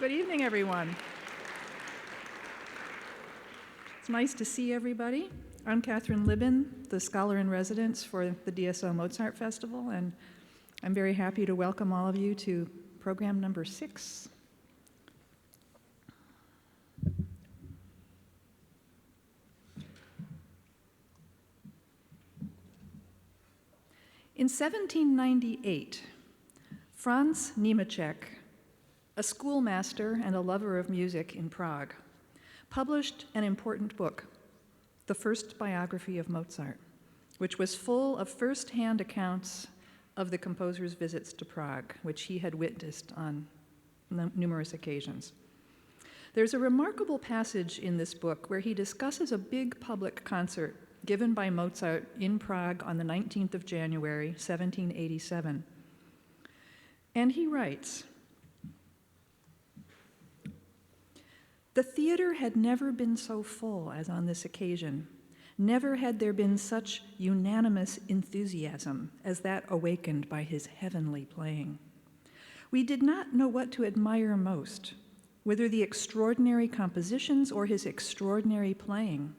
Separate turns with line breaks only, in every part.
Good evening, everyone. It's nice to see everybody. I'm Kathryn Libin, the scholar in residence for the DSO Mozart Festival, and I'm very happy to welcome all of you to program number 6. In 1798, Franz Niemetschek, a schoolmaster and a lover of music in Prague, published an important book, the first biography of Mozart, which was full of first-hand accounts of the composer's visits to Prague, which he had witnessed on numerous occasions. There's a remarkable passage in this book where he discusses a big public concert given by Mozart in Prague on the 19th of January, 1787. And he writes, "The theater had never been so full as on this occasion. Never had there been such unanimous enthusiasm as that awakened by his heavenly playing. We did not know what to admire most, whether the extraordinary compositions or his extraordinary playing.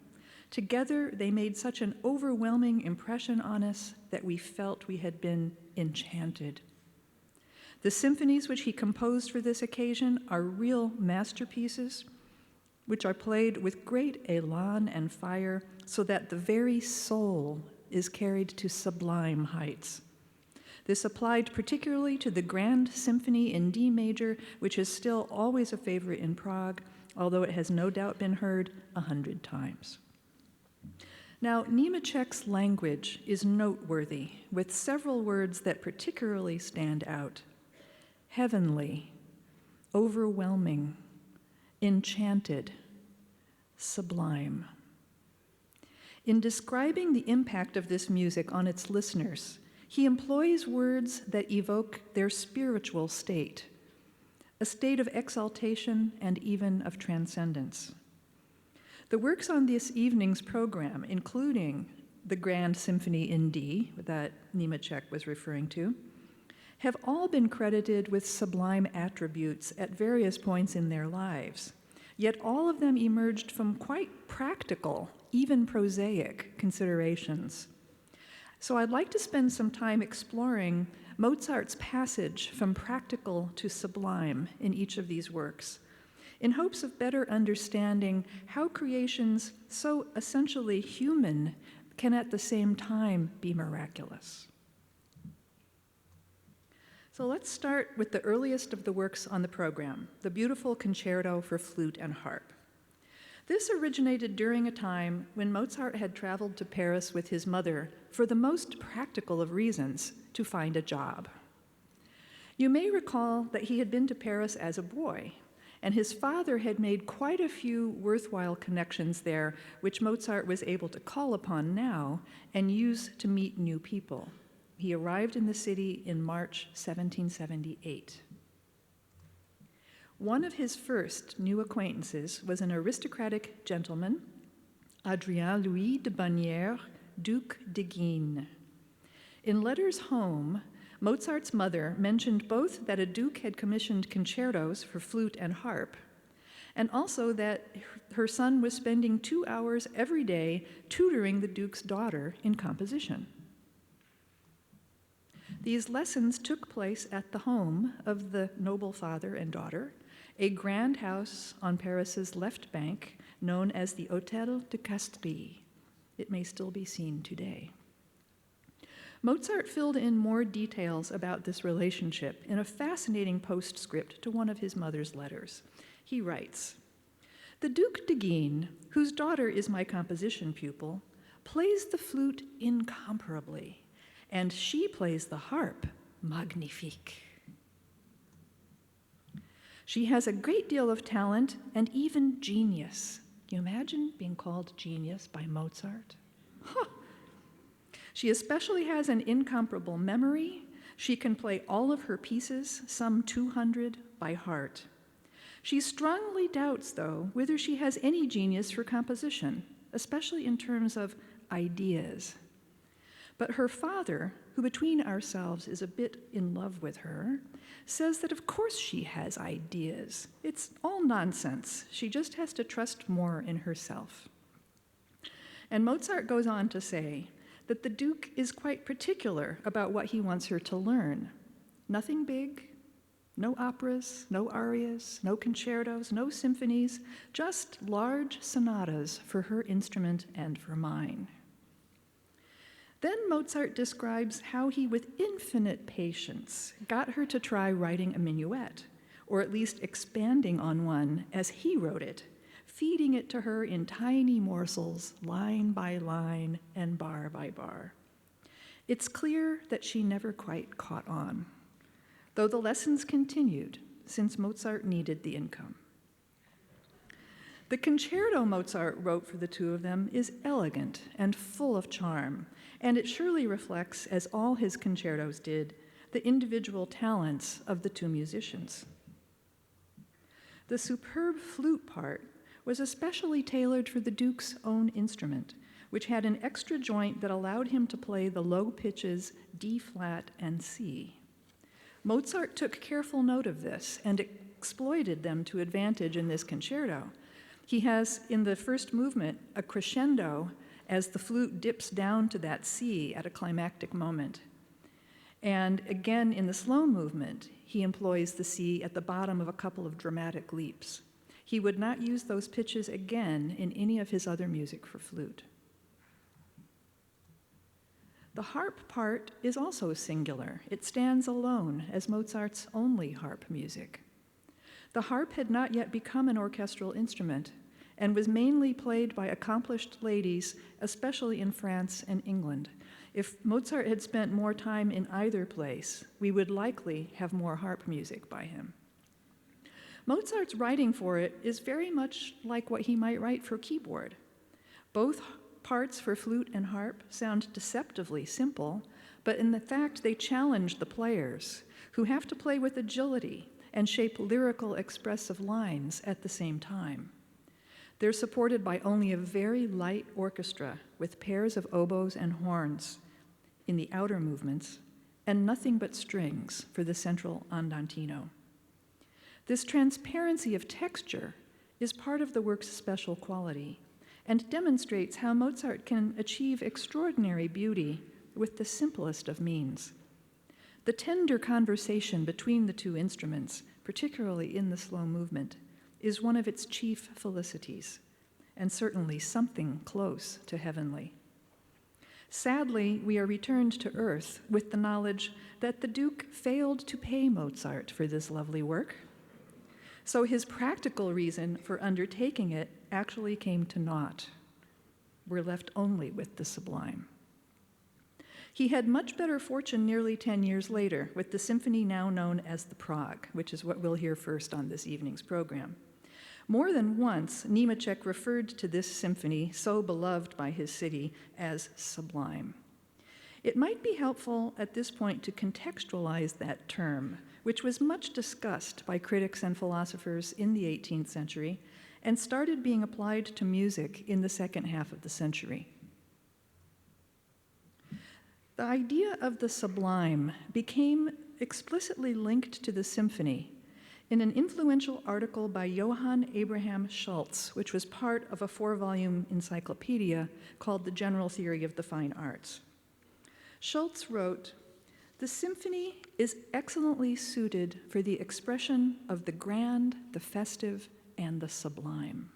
Together they made such an overwhelming impression on us that we felt we had been enchanted. The symphonies which he composed for this occasion are real masterpieces, which are played with great elan and fire, so that the very soul is carried to sublime heights. This applied particularly to the Grand Symphony in D major, which is still always a favorite in Prague, although it has no doubt been heard 100 times. Now, Niemetschek's language is noteworthy, with several words that particularly stand out. Heavenly, overwhelming, enchanted, sublime. In describing the impact of this music on its listeners, he employs words that evoke their spiritual state, a state of exaltation and even of transcendence. The works on this evening's program, including the Grand Symphony in D that Niemetschek was referring to, have all been credited with sublime attributes at various points in their lives, yet all of them emerged from quite practical, even prosaic considerations. So I'd like to spend some time exploring Mozart's passage from practical to sublime in each of these works, in hopes of better understanding how creations so essentially human can at the same time be miraculous. So let's start with the earliest of the works on the program, the beautiful concerto for flute and harp. This originated during a time when Mozart had traveled to Paris with his mother for the most practical of reasons, to find a job. You may recall that he had been to Paris as a boy, and his father had made quite a few worthwhile connections there, which Mozart was able to call upon now and use to meet new people. He arrived in the city in March 1778. One of his first new acquaintances was an aristocratic gentleman, Adrien-Louis de Bonnières, Duc de Guines. In letters home, Mozart's mother mentioned both that a duke had commissioned concertos for flute and harp, and also that her son was spending 2 hours every day tutoring the duke's daughter in composition. These lessons took place at the home of the noble father and daughter, a grand house on Paris's left bank known as the Hôtel de Castries. It may still be seen today. Mozart filled in more details about this relationship in a fascinating postscript to one of his mother's letters. He writes, "The Duc de Guines, whose daughter is my composition pupil, plays the flute incomparably, and she plays the harp magnifique. She has a great deal of talent and even genius." Can you imagine being called genius by Mozart? Huh. "She especially has an incomparable memory. She can play all of her pieces, some 200, by heart. She strongly doubts, though, whether she has any genius for composition, especially in terms of ideas. But her father, who between ourselves is a bit in love with her, says that of course she has ideas. It's all nonsense. She just has to trust more in herself. And Mozart goes on to say that the Duke is quite particular about what he wants her to learn. Nothing big, no operas, no arias, no concertos, no symphonies, just large sonatas for her instrument and for mine. Then Mozart describes how he, with infinite patience, got her to try writing a minuet, or at least expanding on one as he wrote it, feeding it to her in tiny morsels, line by line and bar by bar. It's clear that she never quite caught on, though the lessons continued, since Mozart needed the income. The concerto Mozart wrote for the two of them is elegant and full of charm, and it surely reflects, as all his concertos did, the individual talents of the two musicians. The superb flute part was especially tailored for the Duke's own instrument, which had an extra joint that allowed him to play the low pitches D flat and C. Mozart took careful note of this and exploited them to advantage in this concerto. He has, in the first movement, a crescendo as the flute dips down to that C at a climactic moment. And again, in the slow movement, he employs the C at the bottom of a couple of dramatic leaps. He would not use those pitches again in any of his other music for flute. The harp part is also singular. It stands alone as Mozart's only harp music. The harp had not yet become an orchestral instrument and was mainly played by accomplished ladies, especially in France and England. If Mozart had spent more time in either place, we would likely have more harp music by him. Mozart's writing for it is very much like what he might write for keyboard. Both parts for flute and harp sound deceptively simple, but in fact they challenge the players, who have to play with agility and shape lyrical expressive lines at the same time. They're supported by only a very light orchestra with pairs of oboes and horns in the outer movements and nothing but strings for the central andantino. This transparency of texture is part of the work's special quality and demonstrates how Mozart can achieve extraordinary beauty with the simplest of means. The tender conversation between the two instruments, particularly in the slow movement, is one of its chief felicities, and certainly something close to heavenly. Sadly, we are returned to earth with the knowledge that the Duke failed to pay Mozart for this lovely work, so his practical reason for undertaking it actually came to naught. We're left only with the Sublime. He had much better fortune nearly 10 years later with the symphony now known as the Prague, which is what we'll hear first on this evening's program. More than once, Niemetschek referred to this symphony, so beloved by his city, as sublime. It might be helpful at this point to contextualize that term, which was much discussed by critics and philosophers in the 18th century and started being applied to music in the second half of the century. The idea of the sublime became explicitly linked to the symphony in an influential article by Johann Abraham Schultz, which was part of a 4-volume encyclopedia called The General Theory of the Fine Arts. Schultz wrote, "The symphony is excellently suited for the expression of the grand, the festive, and the sublime."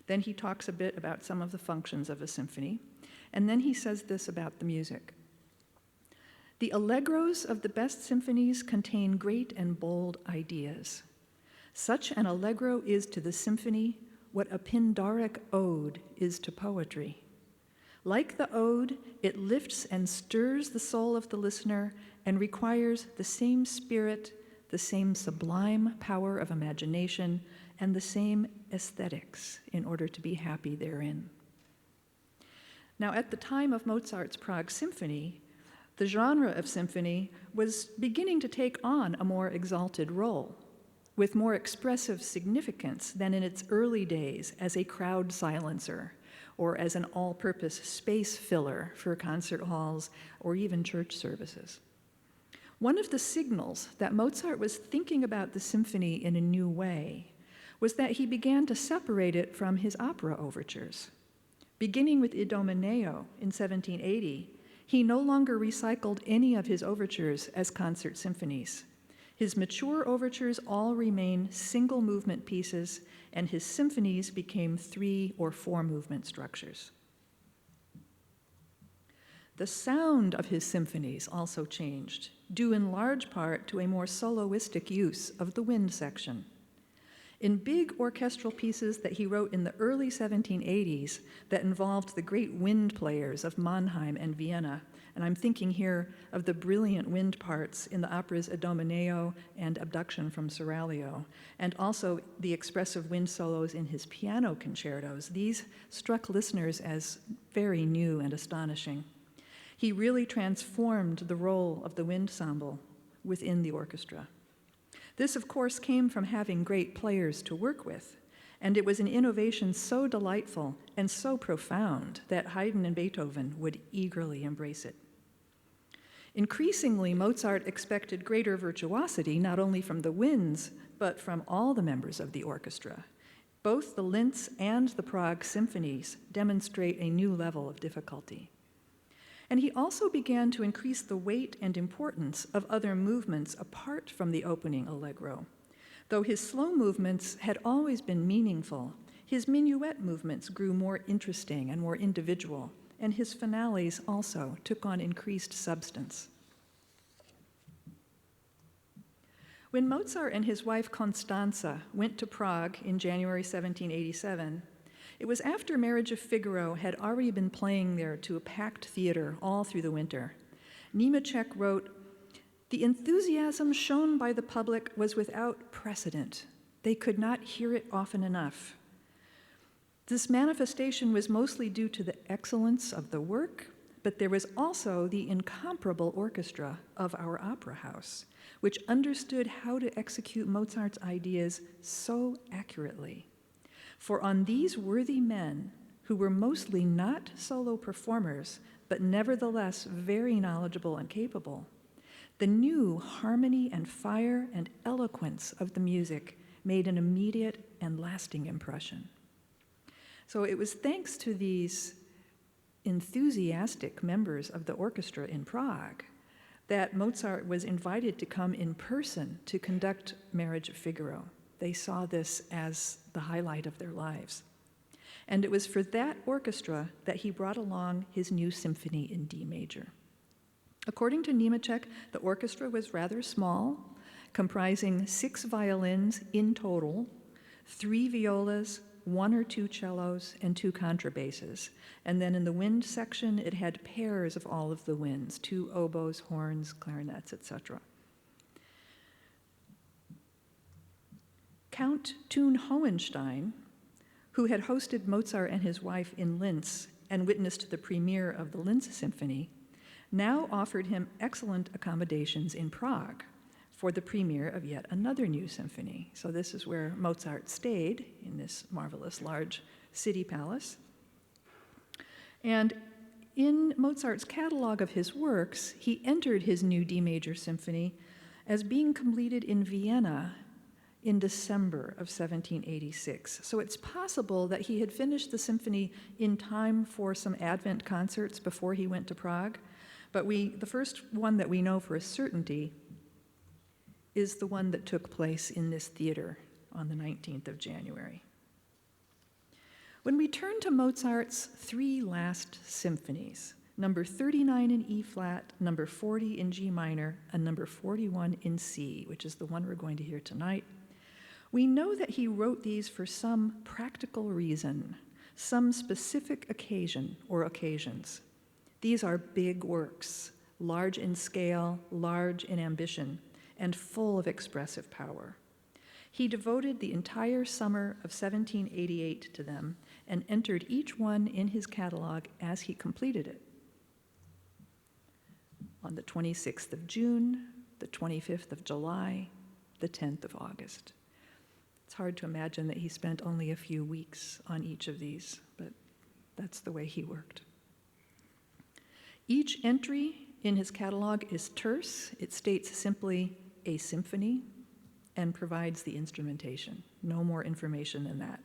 Then he talks a bit about some of the functions of a symphony, and then he says this about the music. "The allegros of the best symphonies contain great and bold ideas. Such an allegro is to the symphony what a Pindaric ode is to poetry. Like the ode, it lifts and stirs the soul of the listener and requires the same spirit, the same sublime power of imagination, and the same aesthetics in order to be happy therein." Now, at the time of Mozart's Prague Symphony, the genre of symphony was beginning to take on a more exalted role, with more expressive significance than in its early days as a crowd silencer, or as an all-purpose space filler for concert halls or even church services. One of the signals that Mozart was thinking about the symphony in a new way was that he began to separate it from his opera overtures. Beginning with Idomeneo in 1780, he no longer recycled any of his overtures as concert symphonies. His mature overtures all remain single movement pieces, and his symphonies became 3 or 4 movement structures. The sound of his symphonies also changed, due in large part to a more soloistic use of the wind section. In big orchestral pieces that he wrote in the early 1780s that involved the great wind players of Mannheim and Vienna, and I'm thinking here of the brilliant wind parts in the operas Idomeneo and Abduction from Seraglio, and also the expressive wind solos in his piano concertos. These struck listeners as very new and astonishing. He really transformed the role of the wind ensemble within the orchestra. This, of course, came from having great players to work with, and it was an innovation so delightful and so profound that Haydn and Beethoven would eagerly embrace it. Increasingly, Mozart expected greater virtuosity not only from the winds, but from all the members of the orchestra. Both the Linz and the Prague symphonies demonstrate a new level of difficulty. And he also began to increase the weight and importance of other movements apart from the opening allegro. Though his slow movements had always been meaningful, his minuet movements grew more interesting and more individual, and his finales also took on increased substance. When Mozart and his wife Constanza went to Prague in January 1787, it was after Marriage of Figaro had already been playing there to a packed theater all through the winter. Niemetschek wrote, "The enthusiasm shown by the public was without precedent. They could not hear it often enough. This manifestation was mostly due to the excellence of the work, but there was also the incomparable orchestra of our opera house, which understood how to execute Mozart's ideas so accurately. For on these worthy men, who were mostly not solo performers, but nevertheless very knowledgeable and capable, the new harmony and fire and eloquence of the music made an immediate and lasting impression." So it was thanks to these enthusiastic members of the orchestra in Prague that Mozart was invited to come in person to conduct Marriage of Figaro. They saw this as the highlight of their lives. And it was for that orchestra that he brought along his new symphony in D major. According to Niemetschek, the orchestra was rather small, comprising 6 violins in total, 3 violas, 1 or 2 cellos, and 2 contrabasses. And then in the wind section, it had pairs of all of the winds, 2 oboes, horns, clarinets, etc. Count Thun-Hohenstein, who had hosted Mozart and his wife in Linz and witnessed the premiere of the Linz Symphony, now offered him excellent accommodations in Prague for the premiere of yet another new symphony. So this is where Mozart stayed, in this marvelous large city palace. And in Mozart's catalog of his works, he entered his new D major symphony as being completed in Vienna in December of 1786. So it's possible that he had finished the symphony in time for some Advent concerts before he went to Prague, but the first one that we know for a certainty is the one that took place in this theater on the 19th of January. When we turn to Mozart's 3 last symphonies, number 39 in E flat, number 40 in G minor, and number 41 in C, which is the one we're going to hear tonight, we know that he wrote these for some practical reason, some specific occasion or occasions. These are big works, large in scale, large in ambition, and full of expressive power. He devoted the entire summer of 1788 to them and entered each one in his catalog as he completed it. On the 26th of June, the 25th of July, the 10th of August. It's hard to imagine that he spent only a few weeks on each of these, but That's the way he worked. Each entry in his catalog is terse. It states simply a symphony and provides the instrumentation. No more information than that.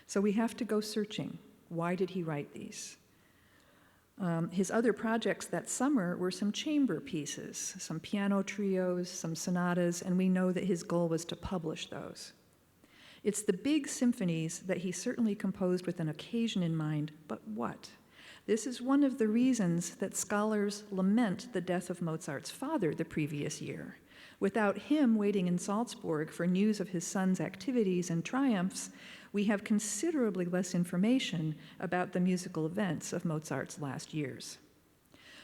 So we have to go searching. Why did he write these? His other projects that summer were some chamber pieces, some piano trios, some sonatas, and we know that his goal was to publish those. It's the big symphonies that he certainly composed with an occasion in mind, but what? This is one of the reasons that scholars lament the death of Mozart's father the previous year. Without him waiting in Salzburg for news of his son's activities and triumphs, we have considerably less information about the musical events of Mozart's last years.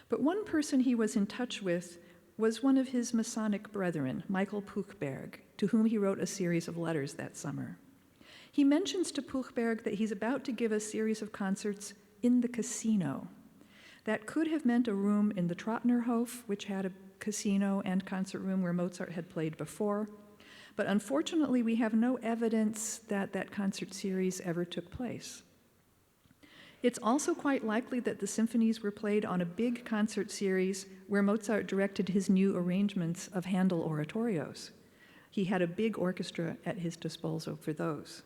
But one person he was in touch with was one of his Masonic brethren, Michael Puchberg, to whom he wrote a series of letters that summer. He mentions to Puchberg that he's about to give a series of concerts in the casino. That could have meant a room in the Trotnerhof, which had a casino and concert room where Mozart had played before. But unfortunately, we have no evidence that that concert series ever took place. It's also quite likely that the symphonies were played on a big concert series where Mozart directed his new arrangements of Handel oratorios. He had a big orchestra at his disposal for those.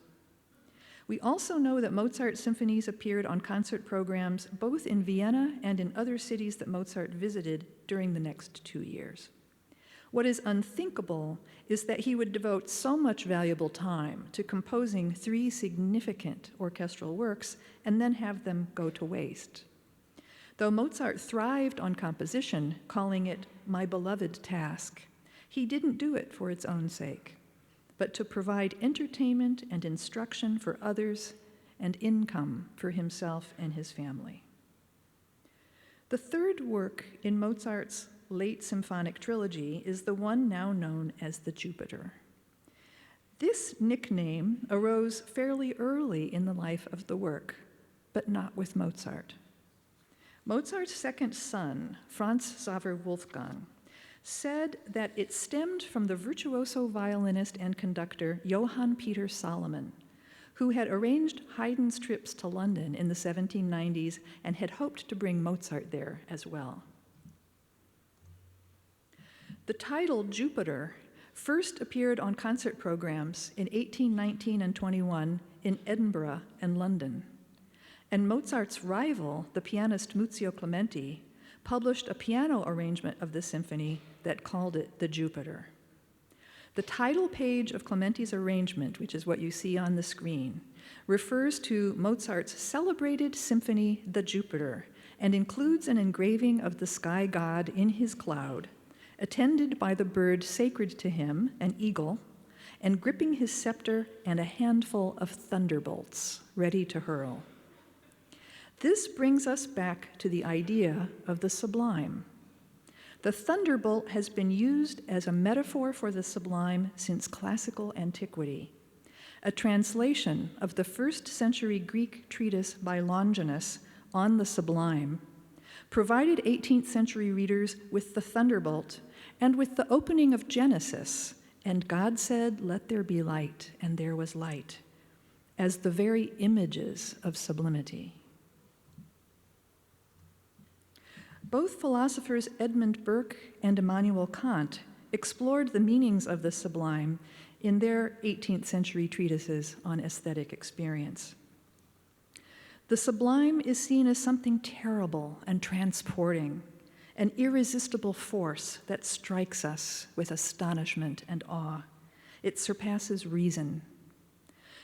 We also know that Mozart's symphonies appeared on concert programs both in Vienna and in other cities that Mozart visited during the next 2 years. What is unthinkable is that he would devote so much valuable time to composing 3 significant orchestral works and then have them go to waste. Though Mozart thrived on composition, calling it my beloved task, he didn't do it for its own sake, but to provide entertainment and instruction for others and income for himself and his family. The third work in Mozart's late symphonic trilogy is the one now known as the Jupiter. This nickname arose fairly early in the life of the work, but not with Mozart. Mozart's second son, Franz Xaver Wolfgang, said that it stemmed from the virtuoso violinist and conductor Johann Peter Salomon, who had arranged Haydn's trips to London in the 1790s and had hoped to bring Mozart there as well. The title Jupiter first appeared on concert programs in 1819 and 21 in Edinburgh and London. And Mozart's rival, the pianist Muzio Clementi, published a piano arrangement of the symphony that called it the Jupiter. The title page of Clementi's arrangement, which is what you see on the screen, refers to Mozart's celebrated symphony, the Jupiter, and includes an engraving of the sky god in his cloud, attended by the bird sacred to him, an eagle, and gripping his scepter and a handful of thunderbolts ready to hurl. This brings us back to the idea of the sublime. The thunderbolt has been used as a metaphor for the sublime since classical antiquity. A translation of the 1st century Greek treatise by Longinus on the sublime provided 18th century readers with the thunderbolt and with the opening of Genesis, and God said, "Let there be light," and there was light, as the very images of sublimity. Both philosophers Edmund Burke and Immanuel Kant explored the meanings of the sublime in their 18th century treatises on aesthetic experience. The sublime is seen as something terrible and transporting, an irresistible force that strikes us with astonishment and awe. It surpasses reason.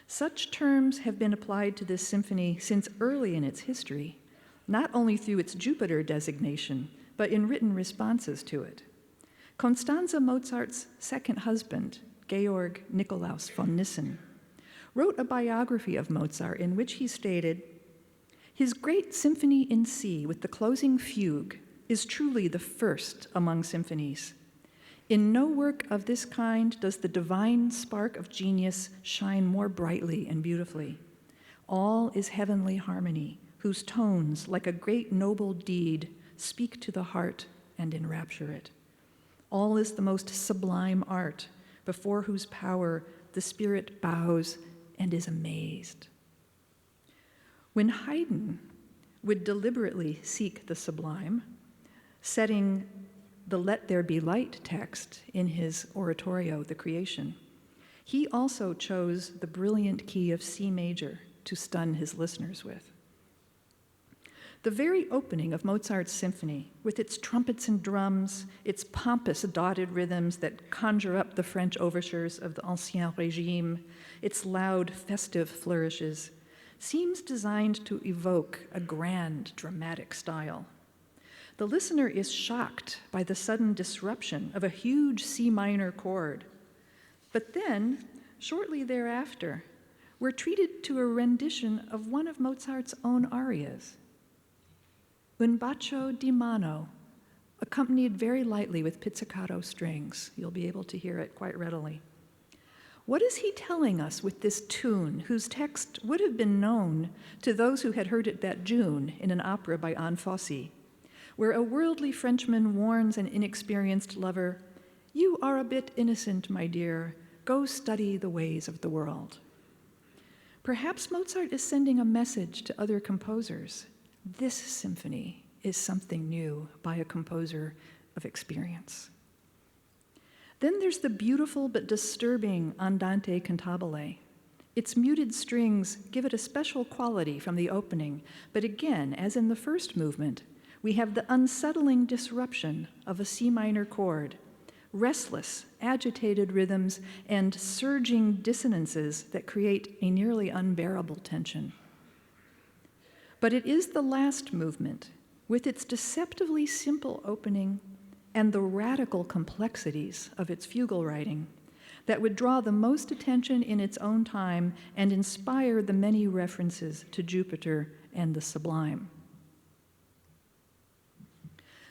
Such terms have been applied to this symphony since early in its history, not only through its Jupiter designation, but in written responses to it. Constanze Mozart's second husband, Georg Nikolaus von Nissen, wrote a biography of Mozart in which he stated, "His great symphony in C with the closing fugue is truly the first among symphonies. In no work of this kind does the divine spark of genius shine more brightly and beautifully. All is heavenly harmony, whose tones, like a great noble deed, speak to the heart and enrapture it. All is the most sublime art, before whose power the spirit bows and is amazed." When Haydn would deliberately seek the sublime, setting the Let There Be Light text in his oratorio, The Creation, he also chose the brilliant key of C major to stun his listeners with. The very opening of Mozart's symphony, with its trumpets and drums, its pompous dotted rhythms that conjure up the French overtures of the Ancien Régime, its loud festive flourishes, seems designed to evoke a grand, dramatic style. The listener is shocked by the sudden disruption of a huge C minor chord. But then, shortly thereafter, we're treated to a rendition of one of Mozart's own arias, Un bacio di mano, accompanied very lightly with pizzicato strings. You'll be able to hear it quite readily. What is he telling us with this tune, whose text would have been known to those who had heard it that June in an opera by Anne Fossey, where a worldly Frenchman warns an inexperienced lover, "You are a bit innocent, my dear. Go study the ways of the world." Perhaps Mozart is sending a message to other composers. This symphony is something new by a composer of experience. Then there's the beautiful but disturbing Andante cantabile. Its muted strings give it a special quality from the opening, but again, as in the first movement, we have the unsettling disruption of a C minor chord, restless, agitated rhythms, and surging dissonances that create a nearly unbearable tension. But it is the last movement, with its deceptively simple opening and the radical complexities of its fugal writing, that would draw the most attention in its own time and inspire the many references to Jupiter and the sublime.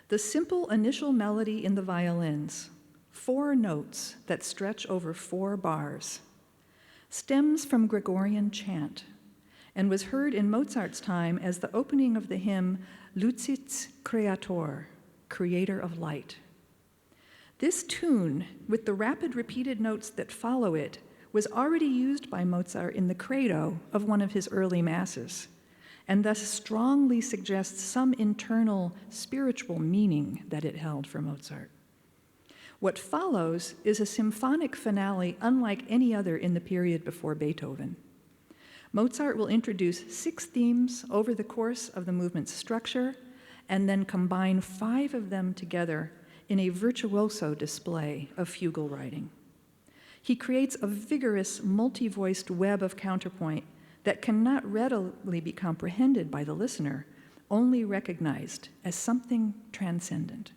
The simple initial melody in the violins, 4 notes that stretch over 4 bars, stems from Gregorian chant and was heard in Mozart's time as the opening of the hymn Lucis Creator, Creator of Light. This tune, with the rapid repeated notes that follow it, was already used by Mozart in the credo of one of his early masses, and thus strongly suggests some internal spiritual meaning that it held for Mozart. What follows is a symphonic finale unlike any other in the period before Beethoven. Mozart will introduce 6 themes over the course of the movement's structure and then combine 5 of them together in a virtuoso display of fugal writing. He creates a vigorous, multi-voiced web of counterpoint that cannot readily be comprehended by the listener, only recognized as something transcendent.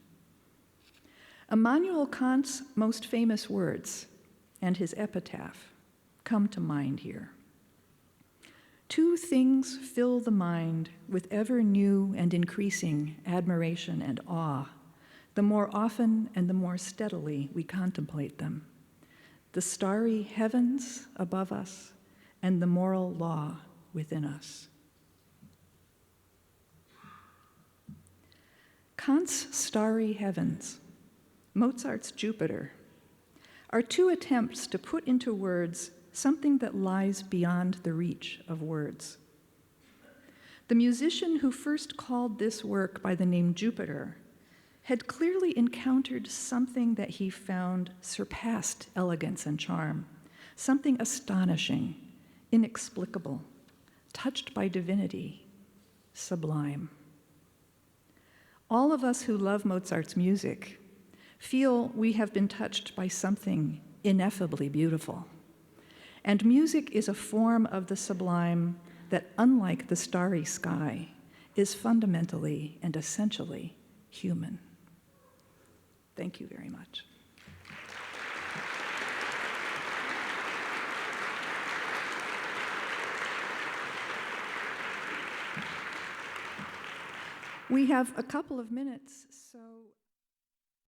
Immanuel Kant's most famous words and his epitaph come to mind here. 2 things fill the mind with ever new and increasing admiration and awe, the more often and the more steadily we contemplate them: the starry heavens above us and the moral law within us. Kant's starry heavens, Mozart's Jupiter, are 2 attempts to put into words something that lies beyond the reach of words. The musician who first called this work by the name Jupiter had clearly encountered something that he found surpassed elegance and charm, something astonishing, inexplicable, touched by divinity, sublime. All of us who love Mozart's music feel we have been touched by something ineffably beautiful. And music is a form of the sublime that, unlike the starry sky, is fundamentally and essentially human. Thank you very much. We have a couple of minutes.